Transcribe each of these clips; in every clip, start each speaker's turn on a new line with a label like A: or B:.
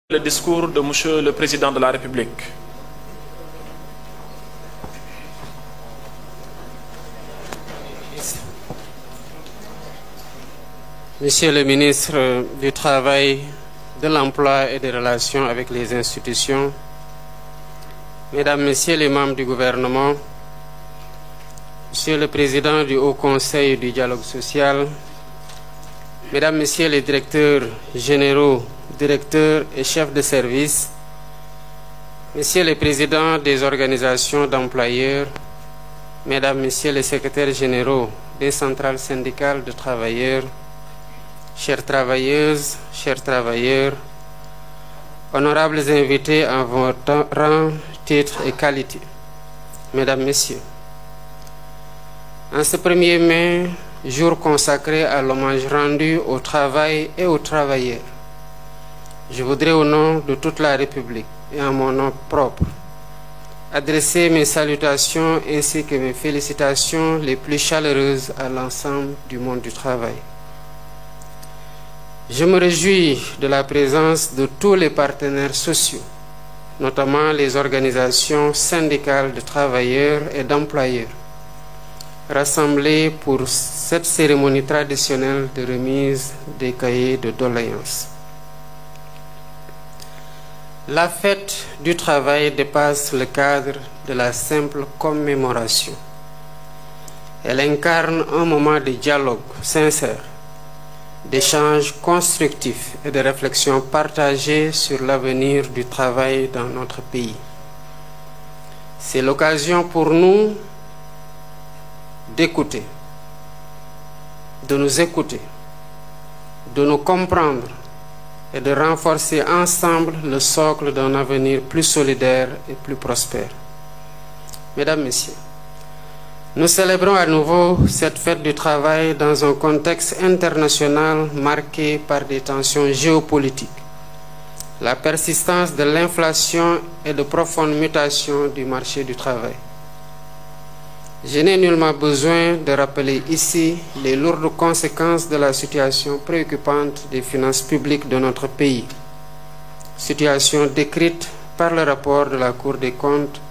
A: Le discours de Monsieur le Président de la République.
B: Monsieur le ministre du Travail, de l'Emploi et des Relations avec les institutions, Mesdames, Messieurs les membres du gouvernement, Monsieur le Président du Haut Conseil du dialogue social, Mesdames, Messieurs les directeurs généraux, directeurs et chefs de service, Messieurs les présidents des organisations d'employeurs, Mesdames, Messieurs les secrétaires généraux des centrales syndicales de travailleurs, chères travailleuses, chers travailleurs, honorables invités en votre rang, titre et qualité, Mesdames, Messieurs, en ce 1er mai, jour consacré à l'hommage rendu au travail et aux travailleurs, je voudrais, au nom de toute la République et en mon nom propre, adresser mes salutations ainsi que mes félicitations les plus chaleureuses à l'ensemble du monde du travail. Je me réjouis de la présence de tous les partenaires sociaux, notamment les organisations syndicales de travailleurs et d'employeurs, rassemblés pour cette cérémonie traditionnelle de remise des cahiers de doléances. La fête du travail dépasse le cadre de la simple commémoration. Elle incarne un moment de dialogue sincère, d'échanges constructifs et de réflexion partagée sur l'avenir du travail dans notre pays. C'est l'occasion pour nous d'écouter, de nous écouter, de nous comprendre et de renforcer ensemble le socle d'un avenir plus solidaire et plus prospère. Mesdames, Messieurs, nous célébrons à nouveau cette fête du travail dans un contexte international marqué par des tensions géopolitiques, la persistance de l'inflation et de profondes mutations du marché du travail. Je n'ai nullement besoin de rappeler ici les lourdes conséquences de la situation préoccupante des finances publiques de notre pays, situation décrite par le rapport de la Cour des comptes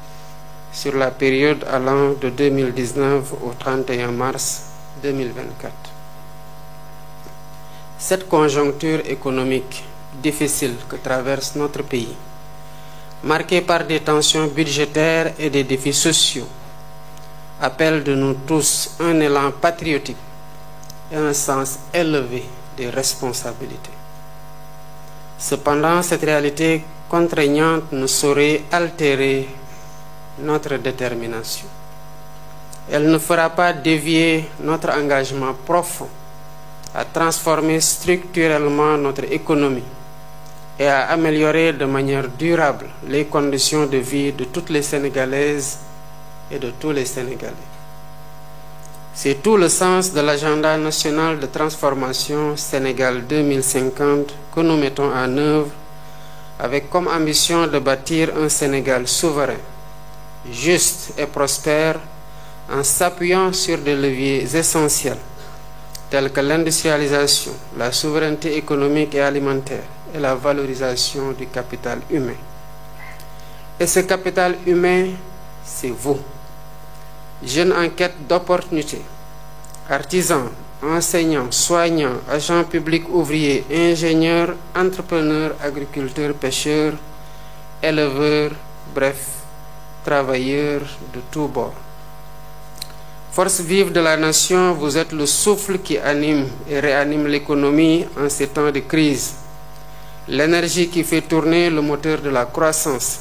B: sur la période allant de 2019 au 31 mars 2024. Cette conjoncture économique difficile que traverse notre pays, marquée par des tensions budgétaires et des défis sociaux, appelle de nous tous un élan patriotique et un sens élevé des responsabilités. Cependant, cette réalité contraignante ne saurait altérer notre détermination. Elle ne fera pas dévier notre engagement profond à transformer structurellement notre économie et à améliorer de manière durable les conditions de vie de toutes les Sénégalaises et de tous les Sénégalais. C'est tout le sens de l'agenda national de transformation Sénégal 2050 que nous mettons en œuvre avec comme ambition de bâtir un Sénégal souverain, juste et prospère en s'appuyant sur des leviers essentiels tels que l'industrialisation, la souveraineté économique et alimentaire et la valorisation du capital humain. Et ce capital humain, c'est vous. Jeunes en quête d'opportunités, artisans, enseignants, soignants, agents publics, ouvriers, ingénieurs, entrepreneurs, agriculteurs, pêcheurs, éleveurs, bref, travailleurs de tous bords. Force vive de la nation, vous êtes le souffle qui anime et réanime l'économie en ces temps de crise, l'énergie qui fait tourner le moteur de la croissance,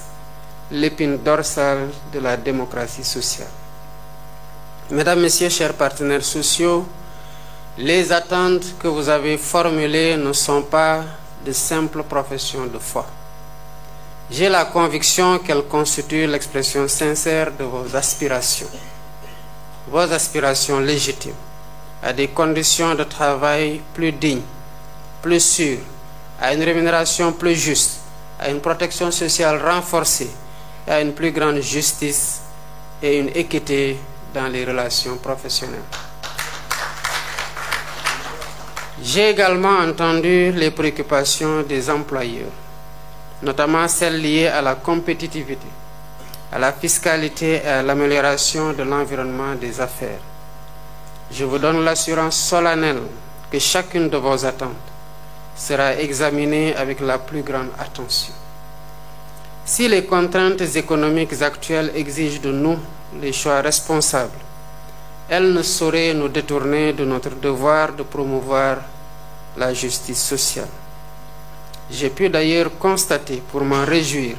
B: l'épine dorsale de la démocratie sociale. Mesdames, Messieurs, chers partenaires sociaux, les attentes que vous avez formulées ne sont pas de simples professions de foi. J'ai la conviction qu'elles constituent l'expression sincère de vos aspirations légitimes, à des conditions de travail plus dignes, plus sûres, à une rémunération plus juste, à une protection sociale renforcée, et à une plus grande justice et une équité dans les relations professionnelles. J'ai également entendu les préoccupations des employeurs. notamment celles liées à la compétitivité, à la fiscalité et à l'amélioration de l'environnement des affaires. Je vous donne l'assurance solennelle que chacune de vos attentes sera examinée avec la plus grande attention. Si les contraintes économiques actuelles exigent de nous les choix responsables, elles ne sauraient nous détourner de notre devoir de promouvoir la justice sociale. J'ai pu d'ailleurs constater, pour m'en réjouir,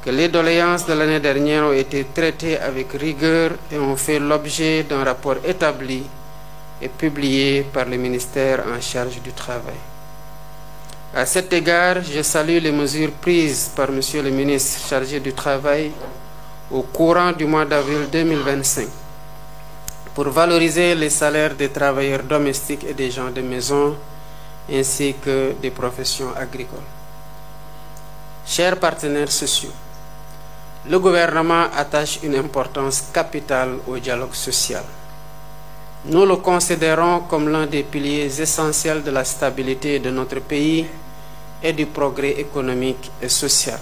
B: que les doléances de l'année dernière ont été traitées avec rigueur et ont fait l'objet d'un rapport établi et publié par le ministère en charge du travail. À cet égard, je salue les mesures prises par Monsieur le ministre chargé du Travail au courant du mois d'avril 2025 pour valoriser les salaires des travailleurs domestiques et des gens de maison ainsi que des professions agricoles. Chers partenaires sociaux, le gouvernement attache une importance capitale au dialogue social. Nous le considérons comme l'un des piliers essentiels de la stabilité de notre pays et du progrès économique et social.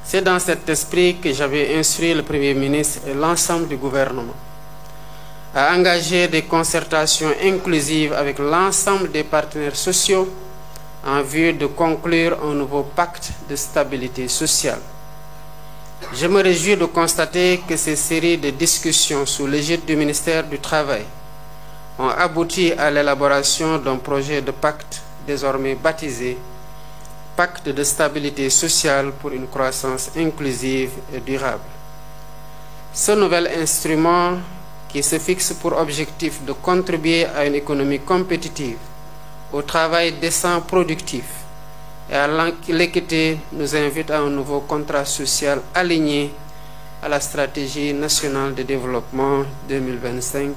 B: C'est dans cet esprit que j'avais instruit le Premier ministre et l'ensemble du gouvernement à engager des concertations inclusives avec l'ensemble des partenaires sociaux en vue de conclure un nouveau pacte de stabilité sociale. Je me réjouis de constater que ces séries de discussions sous l'égide du ministère du Travail ont abouti à l'élaboration d'un projet de pacte désormais baptisé Pacte de stabilité sociale pour une croissance inclusive et durable. Ce nouvel instrument, qui se fixe pour objectif de contribuer à une économie compétitive, au travail décent productif et à l'équité, nous invite à un nouveau contrat social aligné à la stratégie nationale de développement 2025-2029.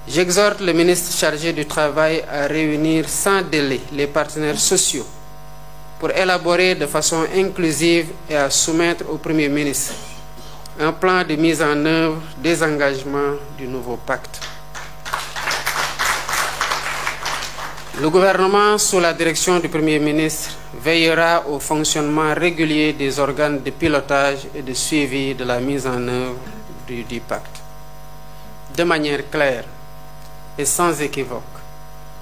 B: J'exhorte le ministre chargé du Travail à réunir sans délai les partenaires sociaux pour élaborer de façon inclusive et à soumettre au Premier ministre un plan de mise en œuvre des engagements du nouveau pacte. Le gouvernement, sous la direction du Premier ministre, veillera au fonctionnement régulier des organes de pilotage et de suivi de la mise en œuvre du pacte. De manière claire et sans équivoque,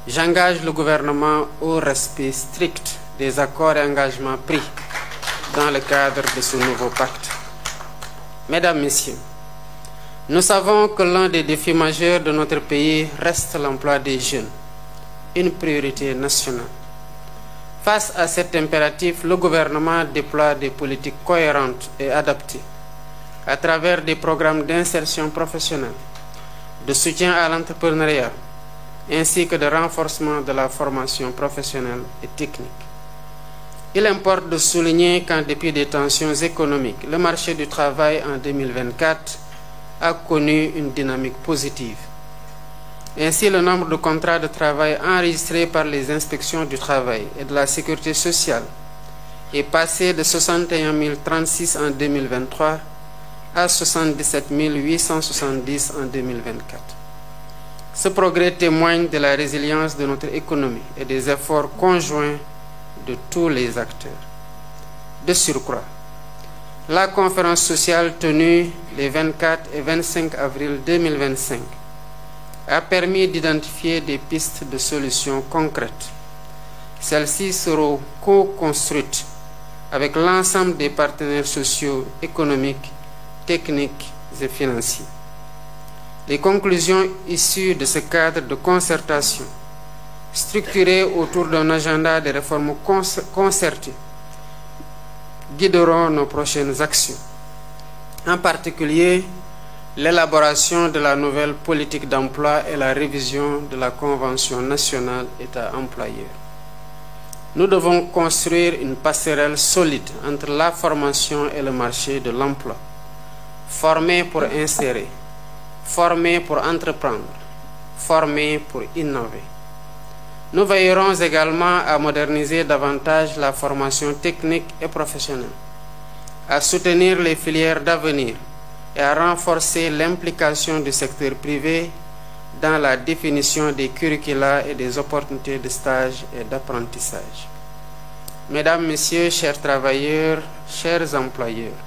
B: j'engage le gouvernement au respect strict des accords et engagements pris dans le cadre de ce nouveau pacte. Mesdames, Messieurs, nous savons que l'un des défis majeurs de notre pays reste l'emploi des jeunes, une priorité nationale. Face à cet impératif, le gouvernement déploie des politiques cohérentes et adaptées à travers des programmes d'insertion professionnelle, de soutien à l'entrepreneuriat, ainsi que de renforcement de la formation professionnelle et technique. Il importe de souligner qu'en dépit des tensions économiques, le marché du travail en 2024 a connu une dynamique positive. Ainsi, le nombre de contrats de travail enregistrés par les inspections du travail et de la sécurité sociale est passé de 61 036 en 2023 à 77 870 en 2024. Ce progrès témoigne de la résilience de notre économie et des efforts conjoints de tous les acteurs. De surcroît, la conférence sociale tenue les 24 et 25 avril 2025 a permis d'identifier des pistes de solutions concrètes. Celles-ci seront co-construites avec l'ensemble des partenaires sociaux, économiques, techniques et financiers. Les conclusions issues de ce cadre de concertation, structuré autour d'un agenda de réformes concertées, guideront nos prochaines actions. En particulier, l'élaboration de la nouvelle politique d'emploi et la révision de la Convention nationale État-employeur. Nous devons construire une passerelle solide entre la formation et le marché de l'emploi. Former pour insérer, former pour entreprendre, former pour innover. Nous veillerons également à moderniser davantage la formation technique et professionnelle, à soutenir les filières d'avenir et à renforcer l'implication du secteur privé dans la définition des curricula et des opportunités de stage et d'apprentissage. Mesdames, Messieurs, chers travailleurs, chers employeurs,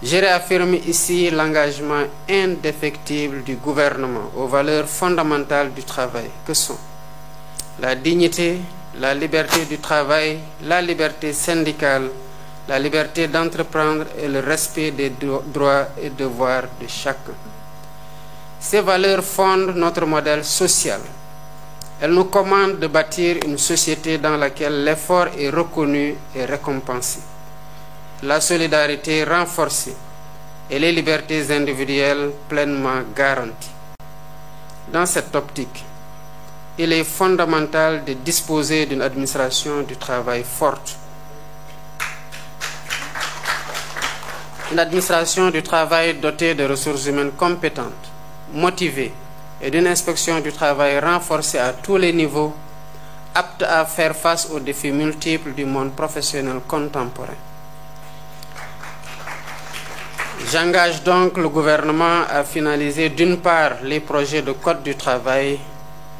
B: je réaffirme ici l'engagement indéfectible du gouvernement aux valeurs fondamentales du travail que sont la dignité, la liberté du travail, la liberté syndicale, la liberté d'entreprendre et le respect des droits et devoirs de chacun. Ces valeurs fondent notre modèle social. Elles nous commandent de bâtir une société dans laquelle l'effort est reconnu et récompensé, la solidarité renforcée et les libertés individuelles pleinement garanties. Dans cette optique, il est fondamental de disposer d'une administration du travail forte. Une administration du travail dotée de ressources humaines compétentes, motivées et d'une inspection du travail renforcée à tous les niveaux, apte à faire face aux défis multiples du monde professionnel contemporain. J'engage donc le gouvernement à finaliser d'une part les projets de code du travail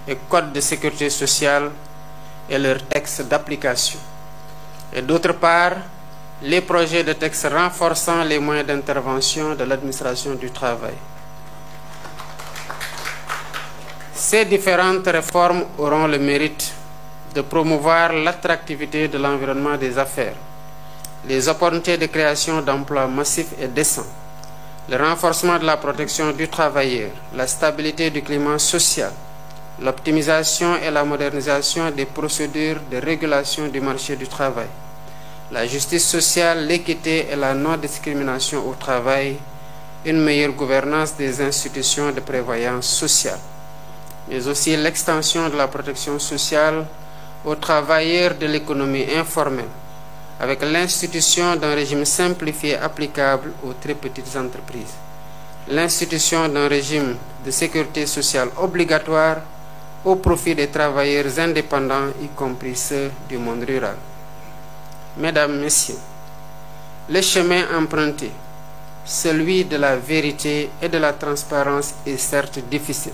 B: et code de sécurité sociale et leurs textes d'application, et d'autre part les projets de textes renforçant les moyens d'intervention de l'administration du travail. Ces différentes réformes auront le mérite de promouvoir l'attractivité de l'environnement des affaires, les opportunités de création d'emplois massifs et décents, le renforcement de la protection du travailleur, la stabilité du climat social, l'optimisation et la modernisation des procédures de régulation du marché du travail, la justice sociale, l'équité et la non-discrimination au travail, une meilleure gouvernance des institutions de prévoyance sociale, mais aussi l'extension de la protection sociale aux travailleurs de l'économie informelle, avec l'institution d'un régime simplifié applicable aux très petites entreprises, l'institution d'un régime de sécurité sociale obligatoire au profit des travailleurs indépendants, y compris ceux du monde rural. Mesdames, Messieurs, le chemin emprunté, celui de la vérité et de la transparence, est certes difficile,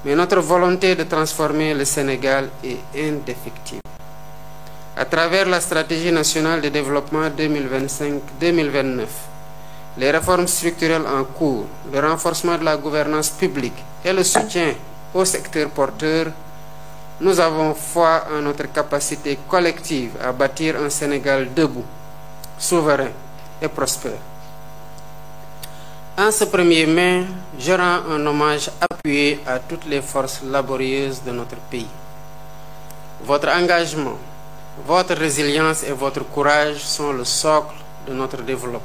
B: mais notre volonté de transformer le Sénégal est indéfectible. À travers la stratégie nationale de développement 2025-2029, les réformes structurelles en cours, le renforcement de la gouvernance publique et le soutien au secteur porteur, nous avons foi en notre capacité collective à bâtir un Sénégal debout, souverain et prospère. En ce 1er mai, je rends un hommage appuyé à toutes les forces laborieuses de notre pays. Votre engagement, votre résilience et votre courage sont le socle de notre développement.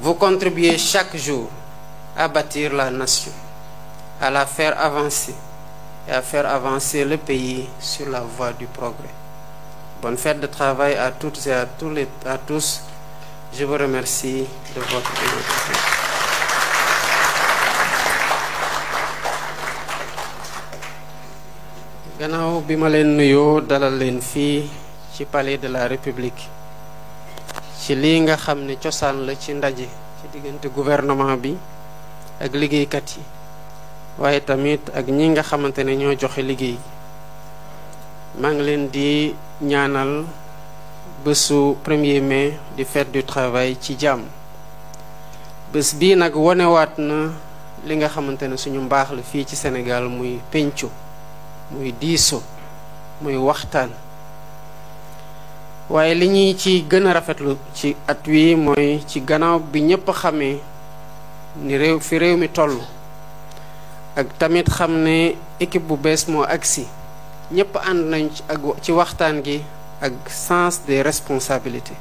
B: Vous contribuez chaque jour à bâtir la nation, à la faire avancer et à faire avancer le pays sur la voie du progrès. Bonne fête de travail à toutes et à tous. Je vous remercie de votre écoute. Gannaaw bi ma leen nuyoo dalal leen fii ci palais de la République ci lii nga xam ne cosaan la ci ndaje ci diggante gouvernement bi ak liggéeykat yi waaye tamit ak ñi nga xamante ne ñoo joxe liggéey maa ngi leen di ñaanal bésu 1er mai di fête du travail ci jàmm. bés bii nag wonewaat na li nga xamante ne suñu mbaax la fii ci Sénégal, muy penco, muy diiso, muy waxtaan. waaye li ñuy ci gën a rafetlu ci at wi mooy ci gannaaw bi ñëpp xamee ni fi réew mi toll ak tamit xam ne équipe bu bees moo agsi, ñëpp ànd nañ ci waxtaan gi ak sens des responsabilités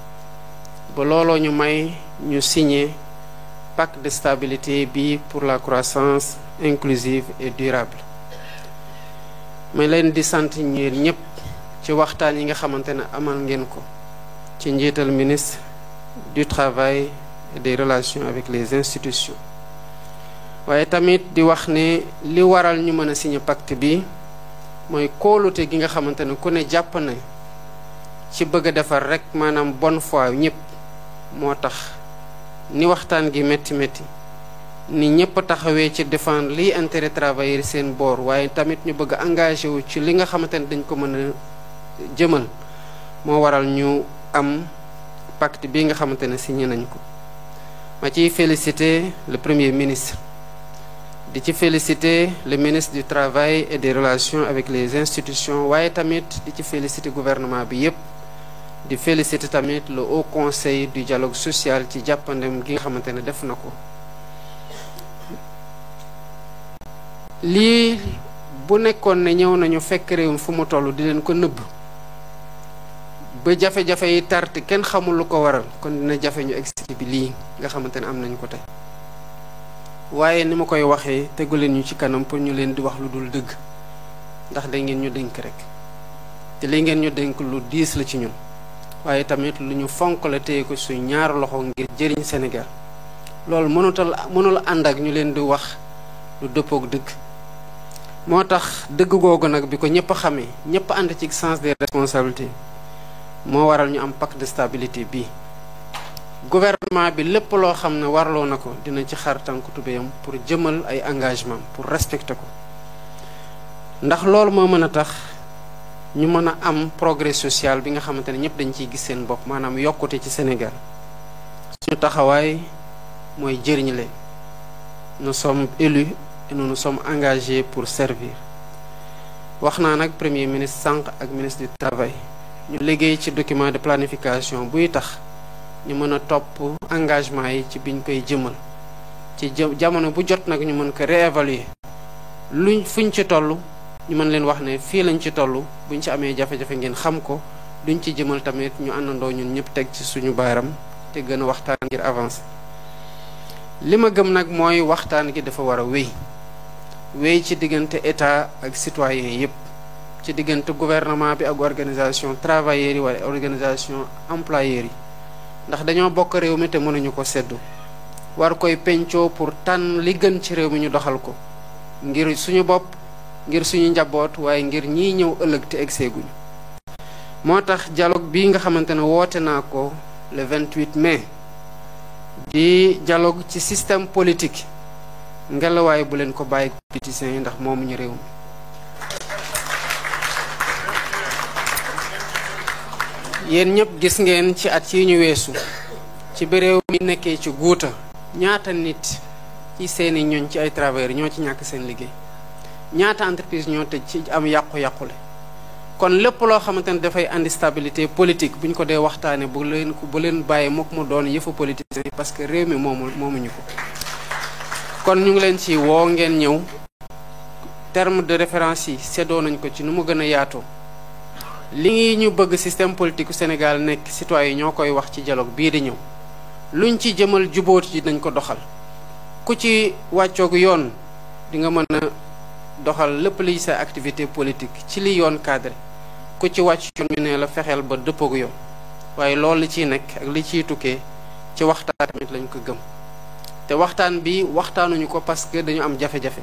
B: ba looloo ñu may ñu signer pacte de stabilité bi pour la croissance inclusive et durable. may leen di sant ñeen ñëpp ci waxtaan yi nga xamante ne amal ngeen ko ci njiital ministre du travail et des relations avec les institutions. waaye tamit di wax ne li waral ñu mën a signer pacte bi mooy kóolute gi nga xamante ne ku ne jàpp na ci bëgg a defar rek maanaam bonne foi ñëpp moo tax ni waxtaan gi métti ni ñëpp taxawee ci défendre liy intérêt travailleurs seen boor waaye tamit ñu bëgg engagé wu ci li nga xamante ne dañ ko mën a jëmal moo waral ñu am pacte bi nga xamante ne signé nañ ko. ma ciy féliciter le premier ministre di ci féliciter le ministre du travail et des relations avec les institutions waaye tamit di ci féliciter gouvernement bi yépp di féliciter tamit le haut conseil du dialogue social ci jàppandem gi nga xamante ne def na ko. lii bu nekkoon ne ñëw nañu fekk réew mi fu mu toll di leen ko nëbb ba jafe-jafe yi tarte kenn xamul lu ko waral kon dina jafe ñu egsi bi lii nga xamante ne am nañ ko tey waaye ni ma koy waxee tegu leen ñu ci kanam pour ñu leen di wax lu dul dëgg ndax da ngeen ñu dénk rek te li ngeen ñu dénk lu diis la ci ñun waaye tamit lu ñu fonk la téye ko suñ ñaar loxo ngir jëriñ Sénégal loolu mënul ànd ak ñu leen di wax lu dëppook dëgg moo tax dëgg googu nag bi ko ñëpp xamee ñëpp ànd ci sens des responsabilités moo waral ñu am pacte de stabilité bi gouvernement bi lépp loo xam ne warloo na ko dina ci xar tànku tubéyam pour jëmal ay engagement pour respecter ko ndax loolu moo mën a tax ñu mën a am progrès social bi nga xamante ne ñëpp dañ ciy gis seen bopp maanaam yokkute ci Sénégal suñu taxawaay mooy jëriñ leen nous sommes élus et nous nous sommes engagés pour servir wax naa nag premier ministre sànq ak ministre du travail ñu liggéey ci document de planification buy tax ñu mën a topp engagement yi ci biñ koy jëmal ci jamono bu jot nag ñu mën ko réévaluer fuñ ci toll ñu mën leen wax ne fii lañ ci toll buñ ci amee jafe-jafe ngeen xam ko duñ ci jëmal tamit ñu àndandoo ñun ñëpp teg ci suñu baaram te gën a waxtaan ngir avancer. li ma gëm nag mooy waxtaan gi dafa war a wéy ci diggante état ak citoyen yépp ci diggante gouvernement bi ak organisation travailleurs yi wala organisation employeurs yi ndax dañoo bokk réew mi te mënuñu ko seddu war koy pencoo pour tànn li gën ci réew mi ñu doxal ko ngir suñu bopp ngir suñu njaboot waaye ngir ñiy ñëw ëllëg te egseeguñu moo tax dialogue bii nga xamante ne woote naa ko le 28 mai di dialogue ci système politique ngelawaay bu leen ko bàyyi politiciens yi ndax moomuñu réew mi yéen ñëpp gis ngeen ci at yi ñu weesu ci bi réew mi nekkee ci guuta ñaata nit ci seeni ñoñ ci ay travailleurs ñoo ci ñàkk seen liggéey ñaata entreprise ñoo tëj ci am yàqu-yàqule kon lépp loo xamante ne dafay andi stabilité politique bu ñu ko dee waxtaane bu leen bàyyi mukk mu doon yëfu politiciens yi parce que réew mi moomuñu ko kon ñu ngi leen ci woo ngeen ñëw terme de référence yi seddoo nañ ko ci nu mu gën a yaatoo li ñu bëgg système politique Sénégal nekk citoyen yi ñoo koy wax ci dialogue bii di ñëw luñ ci jëmal jubóot ci dañ ko doxal ku ci wàccoog yoon di nga mën a doxal lépp liy sa activité politique ci li yoon cadre ku ci wàcc yoon ñu ne la fexeel ba dëppoog yoon waaye loolu li ciy nekk ak li ciy tukkee ci waxtaan tamit lañ ko gëm te waxtaan bi waxtaanuñu ko parce que dañu am jafe-jafe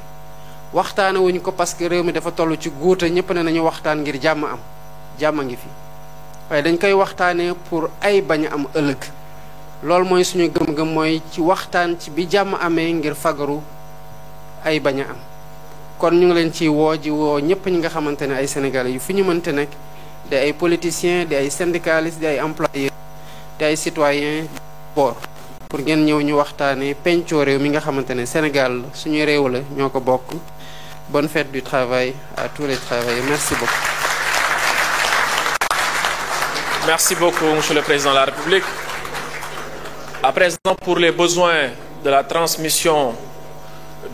B: waxtaanewuñu ko parce que réew mi dafa toll ci guuta ñëpp ne nañu waxtaan ngir jàmm am jàmm ngi fi waaye dañ koy waxtaanee pour ay bañ a am ëllëg loolu mooy suñu gëm-gëm mooy ci waxtaan ci bi jàmm amee ngir fagaru ay bañ a am kon ñu ngi leen ci woo ñëpp ñi nga xamante ne ay sénégalais yu fi ñu mënte nekk di ay politiciens di ay syndicalistes di ay employeurs di ay citoyens boor pour ngeen ñëw ñu waxtaanee pencoo réew mi nga xamante ne Sénégal suñu réew la ñoo ko bokk. Bonne fête du travail à tous les travailleurs. Merci beaucoup.
A: Merci beaucoup, Monsieur le Président de la République. À présent, pour les besoins de la transmission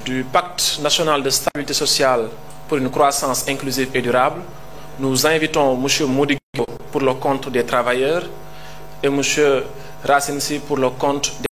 A: du Pacte national de stabilité sociale pour une croissance inclusive et durable, nous invitons M. Modibo pour le compte des travailleurs et M. Racine Sy pour le compte des